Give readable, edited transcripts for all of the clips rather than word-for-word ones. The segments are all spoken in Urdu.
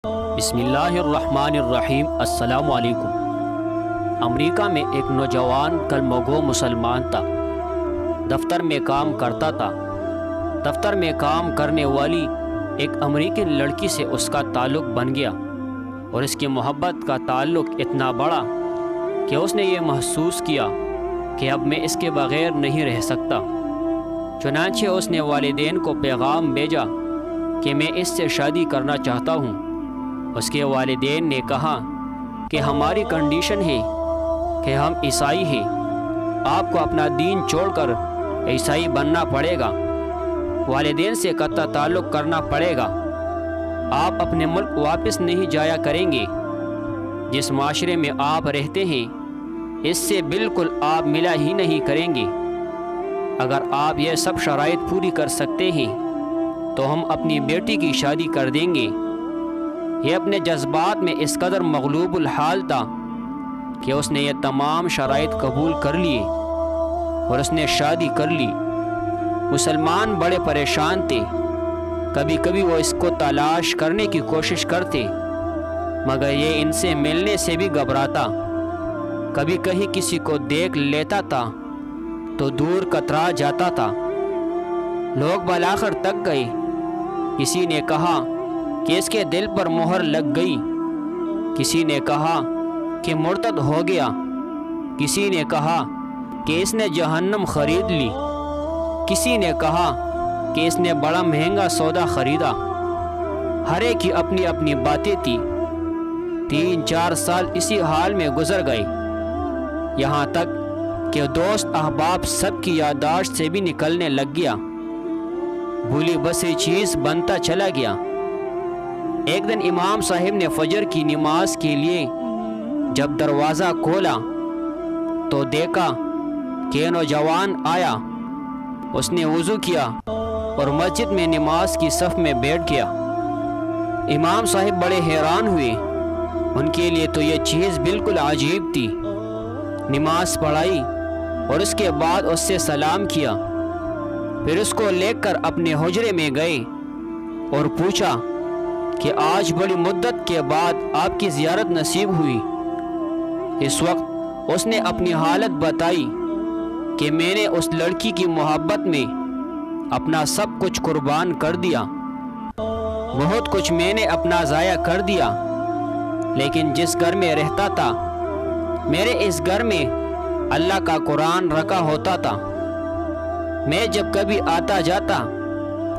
بسم اللہ الرحمن الرحیم۔ السلام علیکم۔ امریکہ میں ایک نوجوان کلمہ گو مسلمان تھا۔ دفتر میں کام کرتا تھا۔ دفتر میں کام کرنے والی ایک امریکن لڑکی سے اس کا تعلق بن گیا اور اس کی محبت کا تعلق اتنا بڑا کہ اس نے یہ محسوس کیا کہ اب میں اس کے بغیر نہیں رہ سکتا۔ چنانچہ اس نے والدین کو پیغام بھیجا کہ میں اس سے شادی کرنا چاہتا ہوں۔ اس کے والدین نے کہا کہ ہماری کنڈیشن ہے کہ ہم عیسائی ہیں، آپ کو اپنا دین چھوڑ کر عیسائی بننا پڑے گا، والدین سے قطع تعلق کرنا پڑے گا، آپ اپنے ملک واپس نہیں جایا کریں گے، جس معاشرے میں آپ رہتے ہیں اس سے بالکل آپ ملا ہی نہیں کریں گے۔ اگر آپ یہ سب شرائط پوری کر سکتے ہیں تو ہم اپنی بیٹی کی شادی کر دیں گے۔ یہ اپنے جذبات میں اس قدر مغلوب الحال تھا کہ اس نے یہ تمام شرائط قبول کر لیے اور اس نے شادی کر لی۔ مسلمان بڑے پریشان تھے۔ کبھی کبھی وہ اس کو تلاش کرنے کی کوشش کرتے مگر یہ ان سے ملنے سے بھی گھبراتا۔ کبھی کہیں کسی کو دیکھ لیتا تھا تو دور کترا جاتا تھا۔ لوگ بالآخر تک گئے۔ کسی نے کہا کہ اس کے دل پر مہر لگ گئی، کسی نے کہا کہ مرتد ہو گیا، کسی نے کہا کہ اس نے جہنم خرید لی، کسی نے کہا کہ اس نے بڑا مہنگا سودا خریدا۔ ہر ایک کی اپنی اپنی باتیں تھی۔ 3-4 سال اسی حال میں گزر گئے، یہاں تک کہ دوست احباب سب کی یادداشت سے بھی نکلنے لگ گیا، بھولی بسی چیز بنتا چلا گیا۔ ایک دن امام صاحب نے فجر کی نماز کے لیے جب دروازہ کھولا تو دیکھا کہ نوجوان آیا۔ اس نے وضو کیا اور مسجد میں نماز کی صف میں بیٹھ گیا۔ امام صاحب بڑے حیران ہوئے، ان کے لیے تو یہ چیز بالکل عجیب تھی۔ نماز پڑھائی اور اس کے بعد اس سے سلام کیا، پھر اس کو لے کر اپنے حجرے میں گئے اور پوچھا کہ آج بڑی مدت کے بعد آپ کی زیارت نصیب ہوئی۔ اس وقت اس نے اپنی حالت بتائی کہ میں نے اس لڑکی کی محبت میں اپنا سب کچھ قربان کر دیا، بہت کچھ میں نے اپنا ضائع کر دیا، لیکن جس گھر میں رہتا تھا میرے اس گھر میں اللہ کا قرآن رکھا ہوتا تھا۔ میں جب کبھی آتا جاتا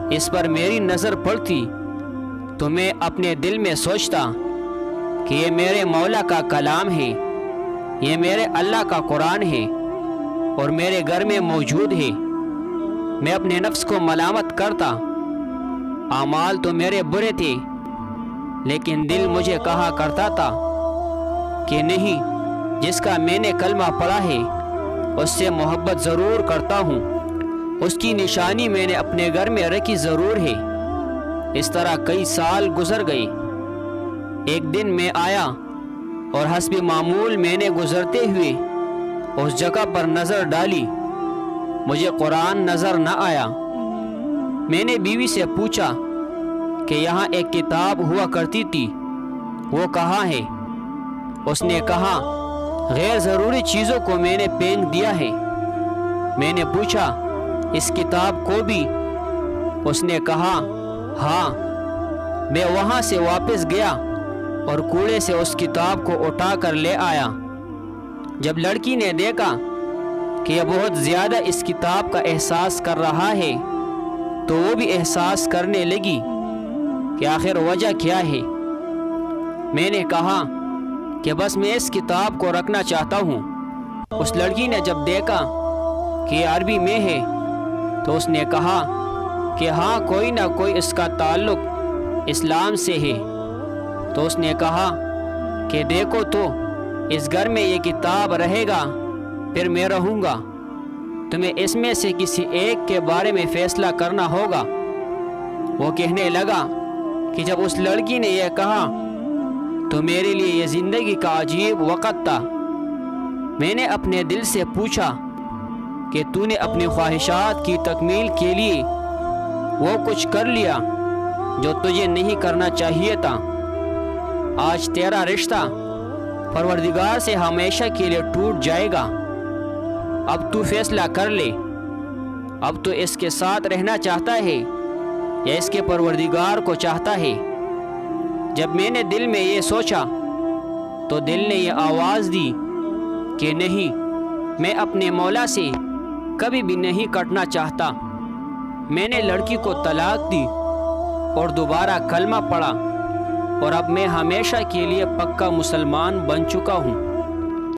اس پر میری نظر پڑتی تو میں اپنے دل میں سوچتا کہ یہ میرے مولا کا کلام ہے، یہ میرے اللہ کا قرآن ہے اور میرے گھر میں موجود ہے۔ میں اپنے نفس کو ملامت کرتا، اعمال تو میرے برے تھے، لیکن دل مجھے کہا کرتا تھا کہ نہیں، جس کا میں نے کلمہ پڑھا ہے اس سے محبت ضرور کرتا ہوں، اس کی نشانی میں نے اپنے گھر میں رکھی ضرور ہے۔ اس طرح کئی سال گزر گئے۔ ایک دن میں آیا اور حسب معمول میں نے گزرتے ہوئے اس جگہ پر نظر ڈالی، مجھے قرآن نظر نہ آیا۔ میں نے بیوی سے پوچھا کہ یہاں ایک کتاب ہوا کرتی تھی، وہ کہاں ہے؟ اس نے کہا غیر ضروری چیزوں کو میں نے پھینک دیا ہے۔ میں نے پوچھا اس کتاب کو بھی؟ اس نے کہا ہاں۔ میں وہاں سے واپس گیا اور کوڑے سے اس کتاب کو اٹھا کر لے آیا۔ جب لڑکی نے دیکھا کہ یہ بہت زیادہ اس کتاب کا احساس کر رہا ہے تو وہ بھی احساس کرنے لگی کہ آخر وجہ کیا ہے۔ میں نے کہا کہ بس میں اس کتاب کو رکھنا چاہتا ہوں۔ اس لڑکی نے جب دیکھا کہ یہ عربی میں ہے تو اس نے کہا کہ ہاں، کوئی نہ کوئی اس کا تعلق اسلام سے ہے۔ تو اس نے کہا کہ دیکھو تو اس گھر میں یہ کتاب رہے گا، پھر میں رہوں گا، تمہیں اس میں سے کسی ایک کے بارے میں فیصلہ کرنا ہوگا۔ وہ کہنے لگا کہ جب اس لڑکی نے یہ کہا تو میرے لیے یہ زندگی کا عجیب وقت تھا۔ میں نے اپنے دل سے پوچھا کہ تو نے اپنی خواہشات کی تکمیل کے لیے وہ کچھ کر لیا جو تجھے نہیں کرنا چاہیے تھا۔ آج تیرا رشتہ پروردگار سے ہمیشہ کے لیے ٹوٹ جائے گا۔ اب تو فیصلہ کر لے، اب تو اس کے ساتھ رہنا چاہتا ہے یا اس کے پروردگار کو چاہتا ہے؟ جب میں نے دل میں یہ سوچا تو دل نے یہ آواز دی کہ نہیں، میں اپنے مولا سے کبھی بھی نہیں کٹنا چاہتا۔ میں نے لڑکی کو طلاق دی اور دوبارہ کلمہ پڑھا، اور اب میں ہمیشہ کے لیے پکا مسلمان بن چکا ہوں۔